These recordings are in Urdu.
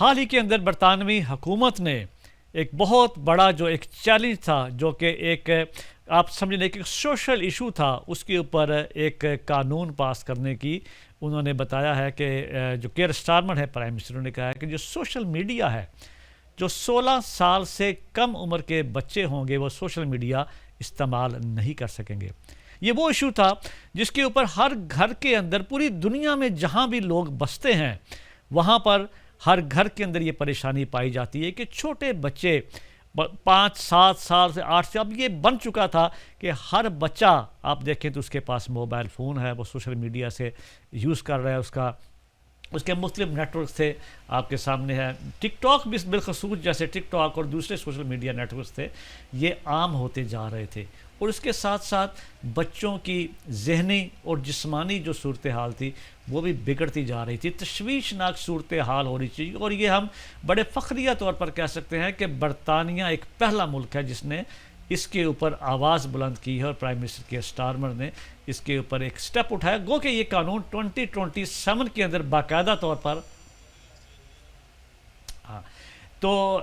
حال ہی کے اندر برطانوی حکومت نے ایک بہت بڑا جو ایک چیلنج تھا، جو کہ ایک آپ سمجھ لیں کہ سوشل ایشو تھا، اس کے اوپر ایک قانون پاس کرنے کی انہوں نے بتایا ہے کہ جو کیئر سٹارمر ہے پرائم منسٹر نے کہا ہے کہ جو سوشل میڈیا ہے، جو 16 سال سے کم عمر کے بچے ہوں گے وہ سوشل میڈیا استعمال نہیں کر سکیں گے۔ یہ وہ ایشو تھا جس کے اوپر ہر گھر کے اندر پوری دنیا میں جہاں بھی لوگ بستے ہیں وہاں پر ہر گھر کے اندر یہ پریشانی پائی جاتی ہے کہ چھوٹے بچے 5 7 سال سے 8 سے، اب یہ بن چکا تھا کہ ہر بچہ آپ دیکھیں تو اس کے پاس موبائل فون ہے، وہ سوشل میڈیا سے یوز کر رہا ہے، اس کے مختلف نیٹ ورک تھے آپ کے سامنے ہے، ٹک ٹاک بھی بالخصوص جیسے ٹک ٹاک اور دوسرے سوشل میڈیا نیٹ ورکس تھے، یہ عام ہوتے جا رہے تھے، اور اس کے ساتھ ساتھ بچوں کی ذہنی اور جسمانی جو صورتحال تھی وہ بھی بگڑتی جا رہی تھی، تشویشناک صورتحال ہو رہی تھی، اور یہ ہم بڑے فخریہ طور پر کہہ سکتے ہیں کہ برطانیہ ایک پہلا ملک ہے جس نے اس کے اوپر آواز بلند کی ہے، اور پرائم منسٹر کیئر سٹارمر نے اس کے اوپر ایک سٹیپ اٹھایا، گو کہ یہ قانون 2027 کے اندر باقاعدہ طور پر تو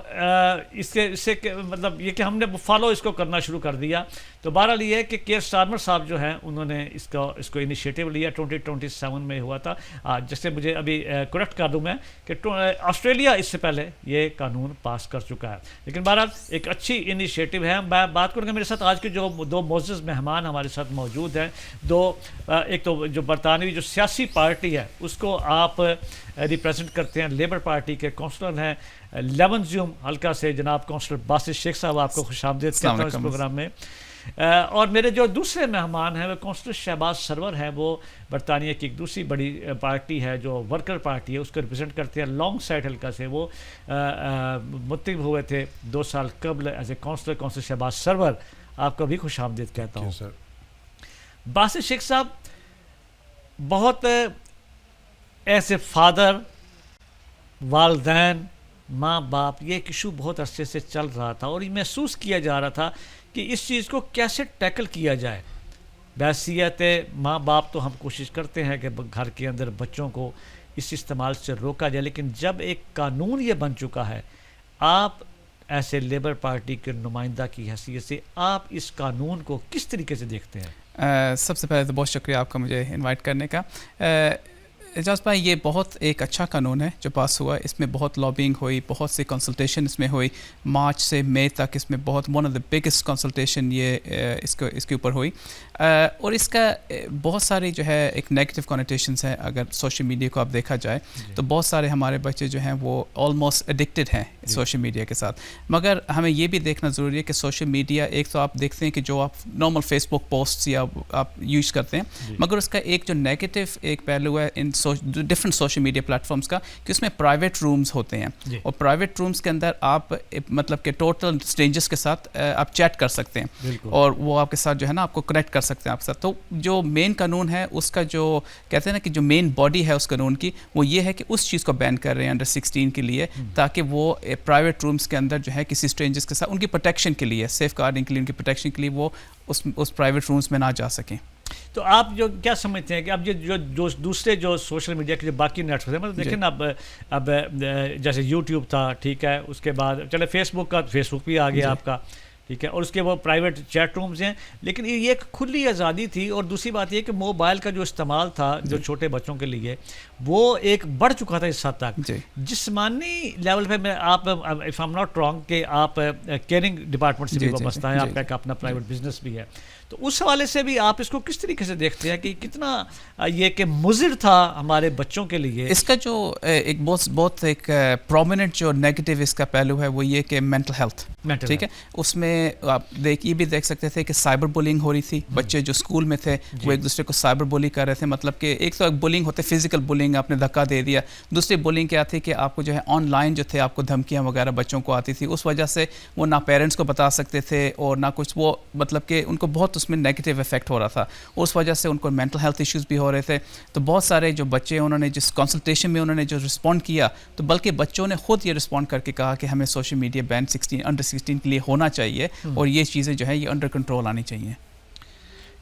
اس سے مطلب یہ کہ ہم نے فالو اس کو کرنا شروع کر دیا۔ تو بہرحال یہ ہے کہ کیئر سٹارمر صاحب جو ہیں انہوں نے اس کو انیشیٹو لیا، 2027 میں ہوا تھا، جیسے مجھے ابھی کریکٹ کر دوں میں کہ آسٹریلیا اس سے پہلے یہ قانون پاس کر چکا ہے، لیکن بہرحال ایک اچھی انیشیٹو ہے۔ میں بات کروں گا، میرے ساتھ آج کے جو 2 معزز مہمان ہمارے ساتھ موجود ہیں، ایک تو جو برطانوی جو سیاسی پارٹی ہے اس کو آپ ریپریزنٹ کرتے ہیں، لیبر پارٹی کے کونسلر ہیں لیونزیوم حلقہ سے جناب کونسلر باسط شیخ صاحب، آپ کو خوش آمدید کہتا ہوں اس پروگرام میں۔ اور میرے جو دوسرے مہمان ہیں وہ کونسلر شہباز سرور ہیں، وہ برطانیہ کی ایک دوسری بڑی پارٹی ہے جو ورکر پارٹی ہے، اس کو ریپریزنٹ کرتے ہیں لانگ سائڈ حلقہ سے، وہ منتخب ہوئے تھے 2 سال قبل ایز اے کونسلر شہباز سرور، آپ کو بھی خوش آمدید کہتا ہوں۔ باسط شیخ صاحب بہت ایسے فادر، والدین، ماں باپ، یہ ایک ایشو بہت عرصے سے چل رہا تھا اور یہ محسوس کیا جا رہا تھا کہ اس چیز کو کیسے ٹیکل کیا جائے۔ بحیثیت ماں باپ تو ہم کوشش کرتے ہیں کہ گھر کے اندر بچوں کو اس استعمال سے روکا جائے، لیکن جب ایک قانون یہ بن چکا ہے، آپ ایسے لیبر پارٹی کے نمائندہ کی حیثیت سے آپ اس قانون کو کس طریقے سے دیکھتے ہیں؟ سب سے پہلے تو بہت شکریہ آپ کا مجھے انوائٹ کرنے کا۔ اعجاز بھائی، یہ بہت ایک اچھا قانون ہے جو پاس ہوا، اس میں بہت لابنگ ہوئی، بہت سی کنسلٹیشن اس میں ہوئی، مارچ سے مئی تک اس میں بہت one of the biggest consultation یہ اس کے اوپر ہوئی، اور اس کا بہت ساری جو ہے ایک نیگیٹو کونوٹیشنز ہیں۔ اگر سوشل میڈیا کو آپ دیکھا جائے تو بہت سارے ہمارے بچے جو ہیں وہ آلموسٹ ایڈکٹڈ ہیں سوشل میڈیا کے ساتھ، مگر ہمیں یہ بھی دیکھنا ضروری ہے کہ سوشل میڈیا ایک تو آپ دیکھتے ہیں کہ جو آپ نارمل فیس بک پوسٹس یا آپ یوز کرتے ہیں، مگر اس کا ایک جو نیگیٹو ایک پہلو ہے ان ڈفرینٹ سوشل میڈیا پلیٹفارمس کا کہ اس میں پرائیویٹ رومز ہوتے ہیں، اور پرائیویٹ رومز کے اندر آپ مطلب کہ ٹوٹل اسٹرینجرس کے ساتھ آپ چیٹ کر سکتے ہیں، اور وہ آپ کے ساتھ جو ہے نا آپ کو کنیکٹ کر سکتے ہیں آپ کے ساتھ۔ تو جو مین قانون ہے اس کا جو کہتے ہیں نا کہ جو مین باڈی ہے اس قانون کی، وہ یہ ہے کہ اس چیز کو بین کر رہے ہیں انڈر 16 کے لیے، تاکہ وہ پرائیویٹ رومز کے اندر جو ہے کسی اسٹرینجرس کے ساتھ ان کی پروٹیکشن کے لیے، سیف گارڈنگ کے لیے، ان کی پروٹیکشن کے لیے وہ اس پرائیویٹ رومز میں نہ جا سکیں۔ تو آپ جو کیا سمجھتے ہیں کہ اب جو دوسرے جو سوشل میڈیا کے جو باقی نیٹ ورک ہیں، مطلب دیکھیں نا اب جیسے یوٹیوب تھا، ٹھیک ہے، اس کے بعد چلے فیس بک بھی آ گیا آپ کا، ٹھیک ہے، اور اس کے وہ پرائیویٹ چیٹ رومز ہیں، لیکن یہ ایک کھلی آزادی تھی، اور دوسری بات یہ کہ موبائل کا جو استعمال تھا جو چھوٹے بچوں کے لیے وہ ایک بڑھ چکا تھا اس حد تک جسمانی لیول پہ۔ میں آپ اف ایم ناٹ رانگ کہ آپ کیئرنگ ڈپارٹمنٹ سے بھی وابستہ ہیں، آپ کا ایک اپنا پرائیویٹ بزنس بھی ہے، تو اس حوالے سے بھی آپ اس کو کس طریقے سے دیکھتے ہیں کہ کتنا یہ کہ مضر تھا ہمارے بچوں کے لیے؟ اس کا جو ایک بہت ایک پرومیننٹ جو نیگیٹو اس کا پہلو ہے وہ یہ کہ مینٹل ہیلتھ، ٹھیک ہے، اس میں آپ یہ بھی دیکھ سکتے تھے کہ سائبر بولنگ ہو رہی تھی، بچے جو اسکول میں تھے وہ ایک دوسرے کو سائبر بولی کر رہے تھے، مطلب کہ ایک تو بولنگ ہوتے فزیکل بولنگ، آپ نے دھکا دے دیا، دوسری بولنگ کیا تھی کہ آپ کو جو ہے آن لائن جو تھے آپ کو دھمکیاں وغیرہ بچوں کو آتی تھی، اس وجہ سے وہ نہ پیرنٹس کو بتا سکتے تھے اور نہ کچھ، وہ مطلب کہ ان کو بہت اس میں نیگیٹو افیکٹ ہو رہا تھا، اور اس وجہ سے ان کو مینٹل ہیلتھ ایشوز بھی ہو رہے تھے۔ تو بہت سارے جو بچے انہوں نے جس کنسلٹیشن میں انہوں نے جو رسپونڈ کیا، تو بلکہ بچوں نے خود یہ رسپونڈ کر کے کہا کہ ہمیں سوشل میڈیا بین انڈر 16 کے لیے ہونا چاہیے، اور یہ چیزیں جو ہے یہ انڈر کنٹرول آنی چاہیے۔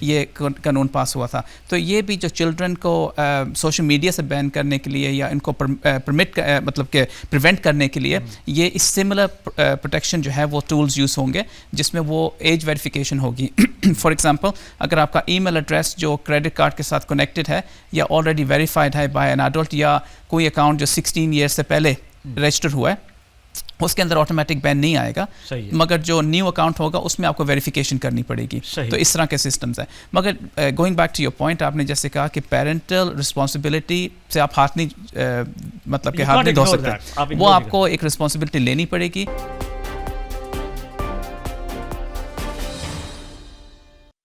یہ قانون پاس ہوا تھا. تو یہ بھی جو چلڈرن کو سوشل میڈیا سے بین کرنے کے لیے یا ان کو پرمٹ مطلب کہ پریونٹ کرنے کے لیے یہ اس سملر پروٹیکشن جو ہے وہ ٹولز یوز ہوں گے جس میں وہ ایج ویریفیکیشن ہوگی. فار ایگزامپل اگر آپ کا ای میل ایڈریس جو کریڈٹ کارڈ کے ساتھ کنیکٹڈ ہے یا آلریڈی ویریفائڈ ہے بائی این ایڈلٹ یا کوئی اکاؤنٹ جو 16 ایئر سے پہلے رجسٹر ہوا ہے اس کے اندر آٹومیٹک بین نہیں آئے گا, مگر جو نیو اکاؤنٹ ہوگا اس میں آپ کو ویریفیکیشن کرنی پڑے گی. تو اس طرح کے سسٹمز ہیں. مگر going back to your point, آپ نے جیسے کہا کہ پیرنٹل رسپانسبلٹی سے آپ ہاتھ نہیں مطلب کہ ہاتھ نہیں دھو سکتے, وہ آپ کو ایک رسپانسبلٹی لینی پڑے گی.